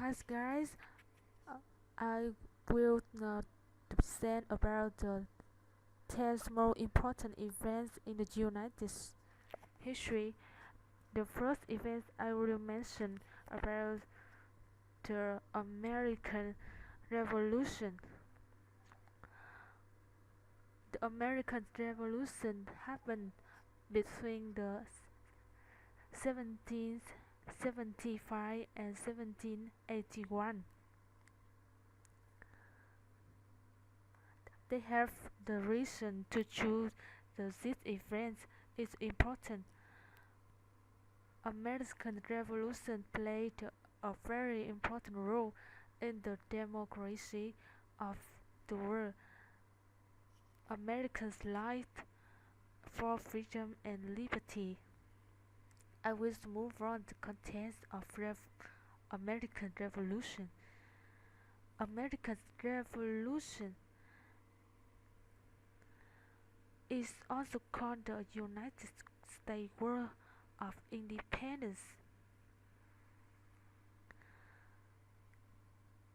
Hi guys, Uh, I will present about the 10 most important events in the United history. The first event I will mention about the American Revolution. The American Revolution happened between the 1775 and 1781. They have the reason to choose this event is important. American Revolution played a very important role in the democracy of the world. Americans lied for freedom and liberty. I will move on to contents of American Revolution. American Revolution is also called the United States War of Independence.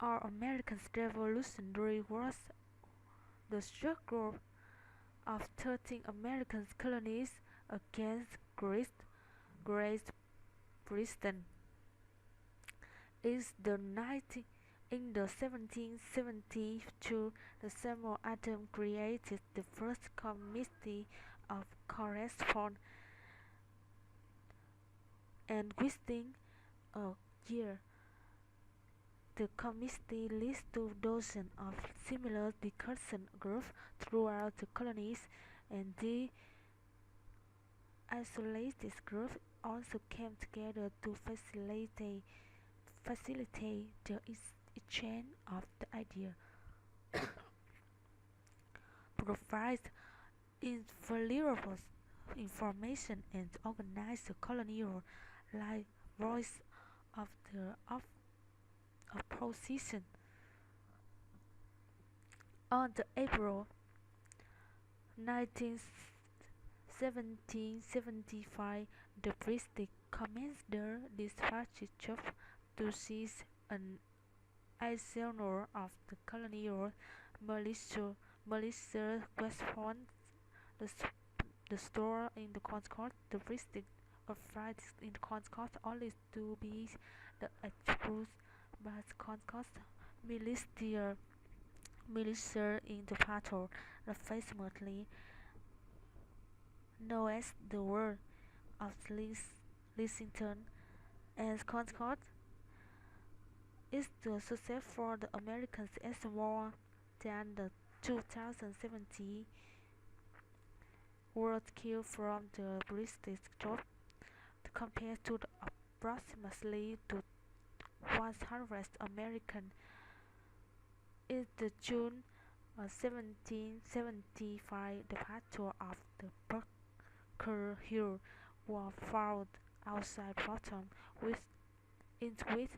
Our American Revolutionary was the struggle of 13 American colonies against Great Britain. In the 1772, the Samuel Adams created the first Committee of Correspondence, and within a year, the committee listed dozens of similar discussion groups throughout the colonies, and the isolated groups also came together to facilitate the exchange of the idea, provide invaluable information, and organize the colonial voice of the opposition. On the April 19, 1775, the British commander dispatched troops to seize an prisoner of the colonial militia Westport, the, the store in the Concord. The British authorities in the Concord only to be the expulsed by the Concord militia in the battle, famously known as the War of Lexington and Concord, is the success for the Americans as more than the 2070 were killed from the British troops, compared to the approximately 100 American in the June 1775. The Battle of the Bunker Hill was fought outside Boston, in which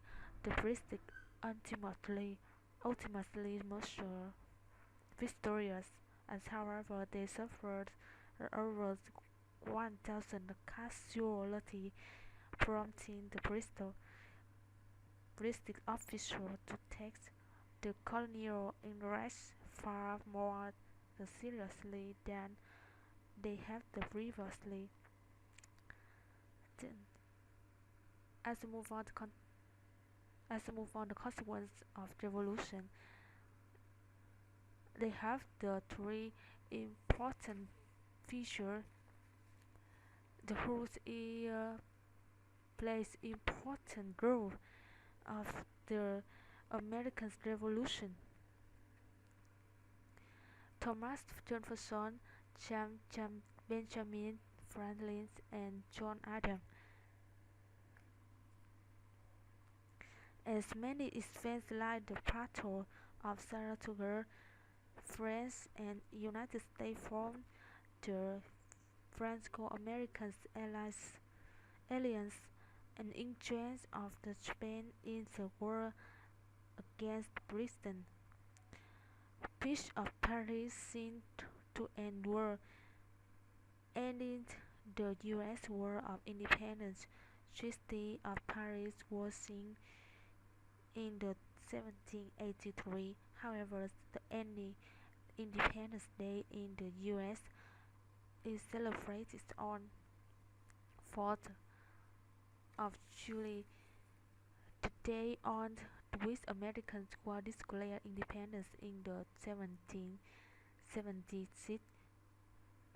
the British ultimately most victorious, and however they suffered over 1,000 casualties, prompting the British officials to take the colonial interest far more seriously than they had previously. Then, as we move on, the consequence of revolution, they have the three important features. The whose plays important role of the American Revolution. Thomas Jefferson, Benjamin Franklin, and John Adams. As many events like the Battle of Saratoga, France and United States formed the Franco-American alliance, an influence of the Japan in the war against Britain. Peace of Paris seemed to end war, ending the U.S. War of Independence. Treaty of Paris was signed In the 1783, however, the Independence Day in the U.S. is celebrated on 4th of July, the day on which Americans were declared independence in the 1776,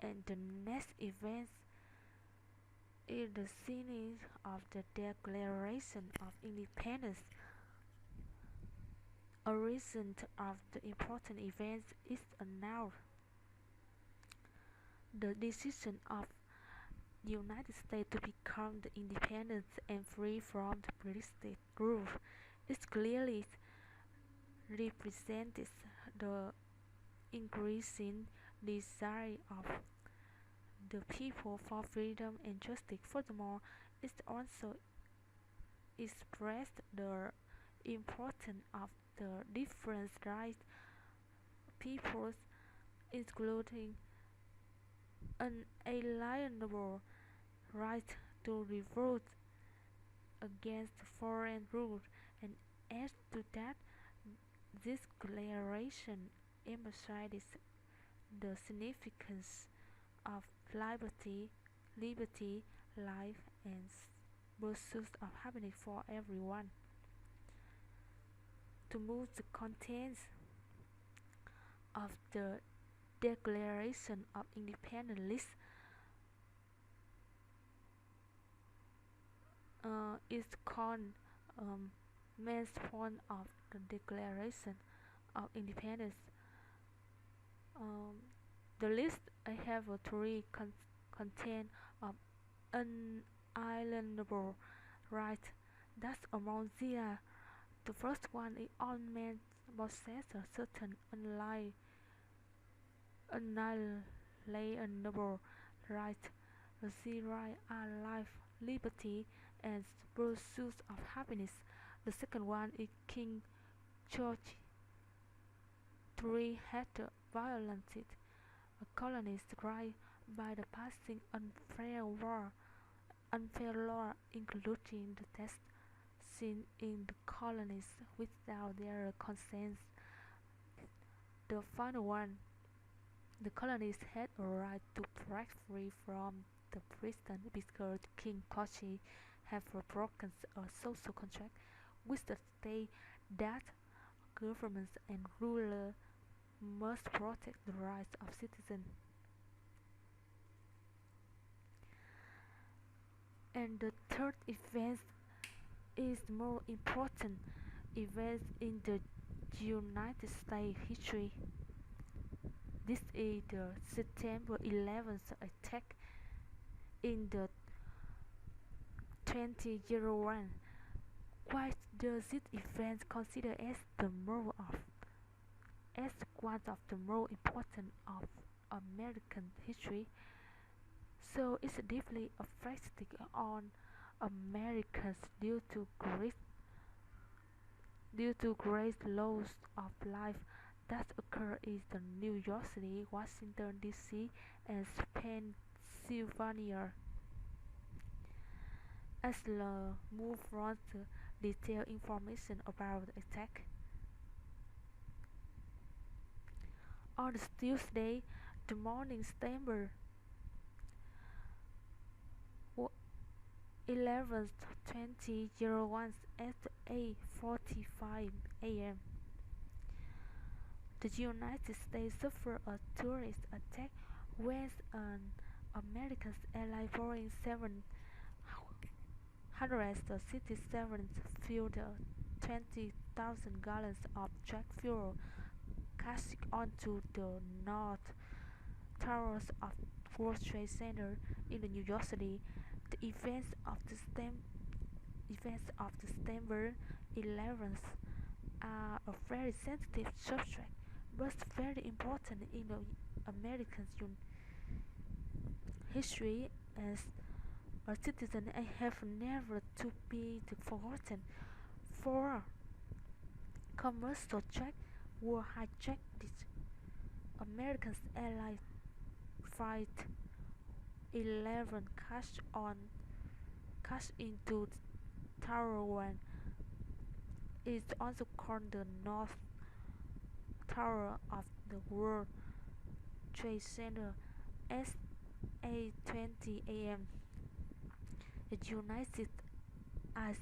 and the next event is the signing of the Declaration of Independence. A recent of the important events is announced the decision of the United States to become the independent and free from the British rule. It clearly represents the increasing desire of the people for freedom and justice. Furthermore, it also expressed the importance of the different rights peoples, including unalienable right to revolt against foreign rule, and adds to that, this declaration emphasizes the significance of liberty, life, and pursuit of happiness for everyone. To move the contents of the Declaration of Independence list is called main point of the Declaration of Independence. Um, the list I have three content of unalienable rights. That's among them. The first one is all men possess a certain unalienable right. The right are life, liberty, and pursuit of happiness. The second one is King George III had violated a colony's right by the passing unfair law, including the death seen in the colonies without their consent. The final one, the colonies had a right to break free from the prison because King George had broken a social contract with the state that governments and rulers must protect the rights of citizens. And the third event is more important event in the United States history. This is the September 11th attack in the 2001. Why does this event considered as one of the more important of American history? So it's deeply affecting on Americans due to great loss of life that occur in the New York City, Washington D.C., and Pennsylvania. As the move on to detailed information about the attack, on Tuesday, the morning September 11th, 2001 at 8:45 a.m. The United States suffered a terrorist attack when an American airline Boeing 767 filled 20,000 gallons of jet fuel crashed onto the north towers of World Trade Center in New York City. The events of September 11th are a very sensitive subject, but very important in the American history. As a citizen, I have never to be forgotten. Four commercial jets were hijacked. American Airlines Flight 11 crashed into Tower 1 is also called the North Tower of the World Trade Center at 8:20 a.m. The United States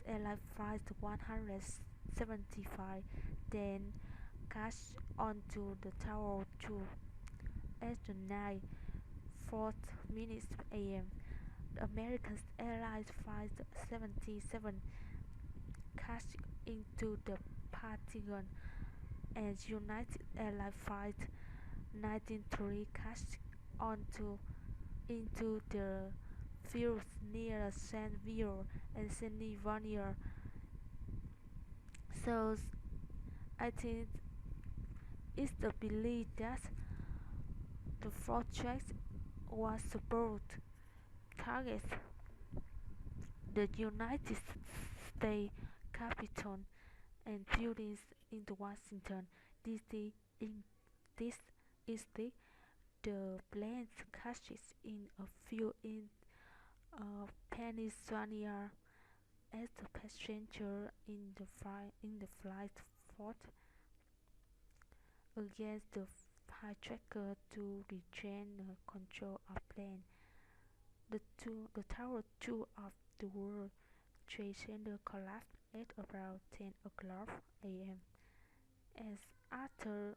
Airlines Flight 175 then crashed onto the tower at 9:04 a.m. The American Airlines Flight 77 crashed into the Pentagon, and United Airlines Flight 93 crashed onto into the fields near Santville and Pennsylvania. So I think it's the belief that the project was supposed to target the United States Capitol and buildings in Washington, D.C. In this instance, the plane crashes in a field in Pennsylvania as the passenger in the flight fought against the hijacker to regain control of plane. The tower 2 of the World Trade Center collapsed at about 10 o'clock a.m. as after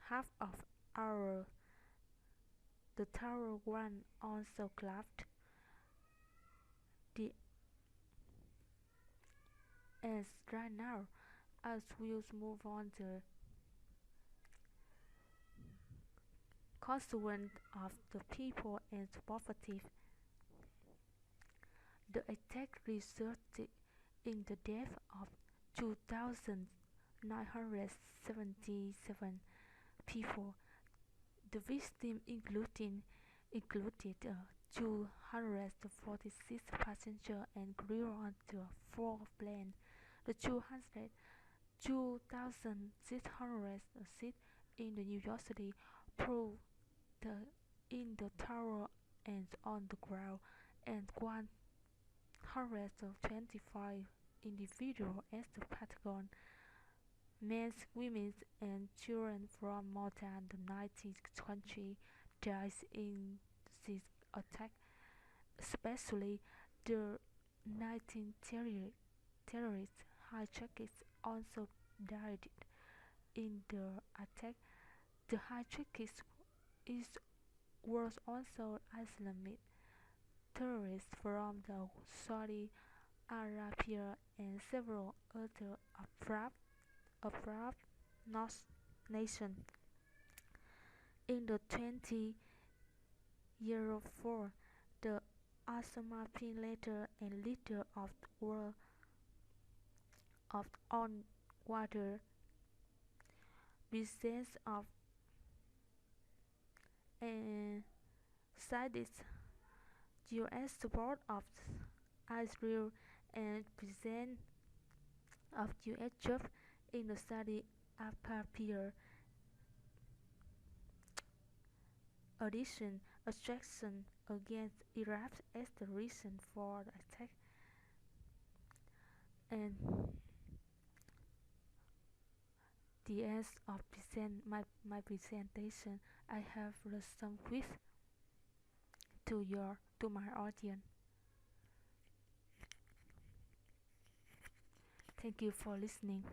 half of hour the tower 1 also collapsed. The as right now as we'll move on the consequence of the people and poverty. The attack resulted in the death of 2,977 people. The victims included 246 passengers and crew on the 4 plane. The 2,600 seats in the New York City proved in the tower and on the ground, and 125 individuals at the Pentagon. Men, women, and children from more than 90 countries died in this attack, especially the 19 terrorist hijackers also died in the attack. The hijackers was also Islamic terrorists from the Saudi Arabia and several other Arab nations. In the 2004, the Osama bin Laden and leader of the world of on water business of cited U.S. support of Israel and presence of U.S. troops in the Saudi Arabia. Addition attraction against Iraq as the reason for the attack, and the end of my presentation. I have some quiz to my audience. Thank you for listening.